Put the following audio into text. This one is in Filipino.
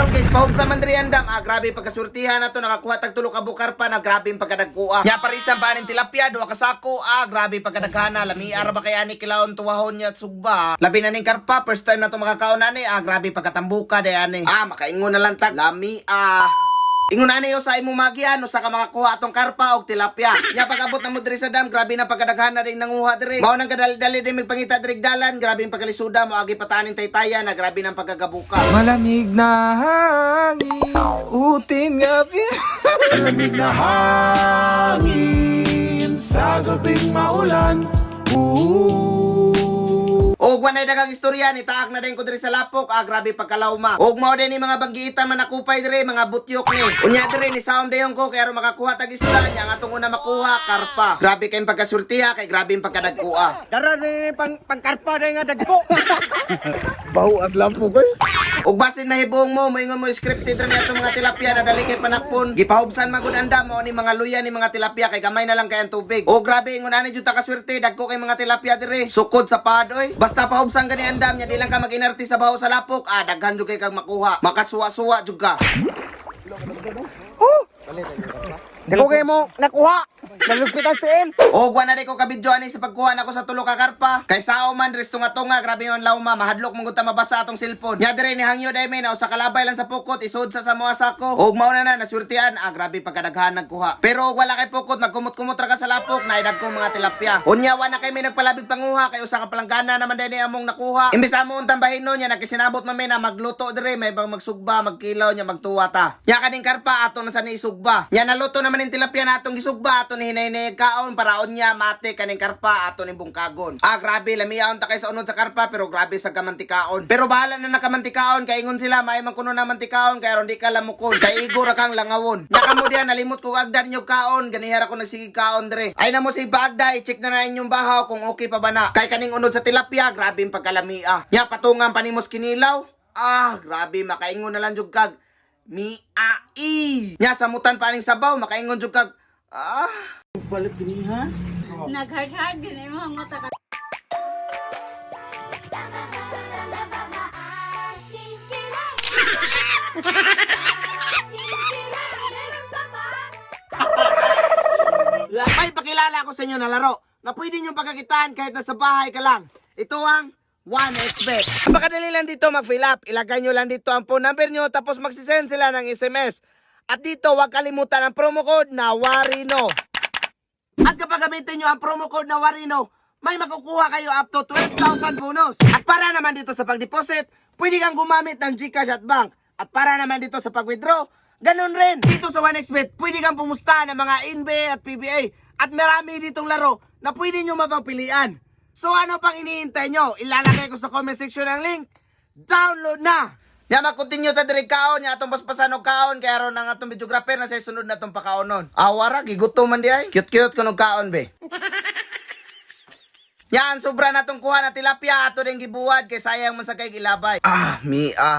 kaon kay pahugsa man diri andam. Grabe pagkasurtihan nato nakakuha tag tulo ka bukar pa na grabe pagkadagkuha. Nya parisan pa ning tilapia duha ka sako. Grabe pagkadaghana lami ara ba kay ani kilawon tuwahon nya at sugba. Labi na ning karpa first time nato makakaon ani. Grabe pagkatambuka day ani. Makaingon na lang tag lami Ingon ani yo sa imo magian usa ka makakuha atong karpa og tilapia. Nya pag-abot na mo diri sa dam, grabe na pagkadaghana ring nanguha diri. Mao nang kadali-dali din magpangita diri dalan, grabe ang pagkalisuda mo agi patanin taytaya na grabe nang pagkagabuka. Malamig na hangin, utin nga Malamig na hangin sa gabing maulan. Og wanay daghang istorya ni taak na din ko diri sa lapok, grabe pagkalawma. Og mao din ni mga banggiitan man nakupay diri, mga butyok ni. Unya diri ni sound dayon ko kay aron makakuha tag isda nya nga atong una makuha karpa. Grabe kay pagkasultiha kay grabe ang pagkadagkuha. Dara ni pangkarpa day nga dagko. Bahu as lampu ko. Og basin mahibong mo, moingon mo scripted ra ni atong mga tilapia na dali kay panakpon. Gipahubsan magud andam mo ni mga luya ni mga tilapia kay gamay na lang kay ang tubig. Og grabe ingon ani jud ta kaswerte dagko kay mga tilapia diri. Sukod sa padoy. Basta pahubsan gani andam nya di lang ka mag-inarti sa baho sa lapok. Daghan jud kay kag makuha. Makasuwa-suwa jud ka. Dako kay mo nakuha. Nalugpitan tiin. Og wala na ko kabidyo ani sa pagkuha nako sa tulo ka karpa. Kay sao man resto nga tunga grabe man lawma mahadlok mong ta mabasa atong cellphone. Nya dire ni hangyo dai may na usa kalabay lang sa pukot isod sa mga sako. Og mao na naswertian grabe pagkadaghan nagkuha. Pero og wala kay pukot magkumot-kumot ra ka sa lapok naidag ko mga tilapia. Unya wa na kay may nagpalabig panguha kay usa ka palanggana naman dai ni among nakuha. Imbis amo untang bahinon nya nakisinabot man may na magluto dire may bang magsugba magkilaw nya magtuwa ta. Nya kaning karpa ato na sa ni isugba. Nya naluto naman ning tilapia natong gisugba ato ni hinay kaon paraon niya mate kaning karpa ato ni bungkagon. Grabe lamiaon ta kay sa unod sa karpa pero grabe sa kamantikaon. Pero bahala na nakamantikaon kay ingon sila may man kuno na mantikaon kay aron di ka lamukon. Kay igor kang langawon. Nya kamo diyan nalimot ko agdan nyo kaon ganihara ko nagsigig kaon dire. Ay na mo si bagda i-check na inyong bahaw kung okay pa ba na. Kay kaning unod sa tilapia grabe ang pagkalamia. Nya patungan panimos kinilaw. Grabe makaingon na lang jud kag miai. Nya samutan pa ning sabaw makaingon jud kag Balik gini ha. Naghag-hag din mo ang mata ka. May pakilala ako sa inyo na laro na pwede nyo pagkakitaan kahit nasa bahay ka lang. Ito ang 1xbet. Napakadali lang dito mag-fill up. Ilagay nyo lang dito ang phone number nyo tapos magsisend sila ng SMS. At dito huwag kalimutan ang promo code na WARINO. At kapag gamitin nyo ang promo code na WARINO, may makukuha kayo up to 12,000 bonus. At para naman dito sa pag-deposit, pwede kang gumamit ng GCash at bank. At para naman dito sa pag-withdraw, ganun rin. Dito sa 1xbet, pwede kang pumusta ng mga NBA at PBA. At marami ditong laro na pwede nyo mapagpilian. So ano pang iniintay nyo? Ilalagay ko sa comment section ang link. Download na! Nya mag-continue ta diri kaon nya atong paspasan og kaon kay aron ang atong videographer na say sunod na atong pakaonon. Awara gigutom man di ay. Cute-cute kuno kaon be. Yan sobra na tong kuha na tilapia ato ding gibuwad kay sayang man sa kay gilabay. Mia.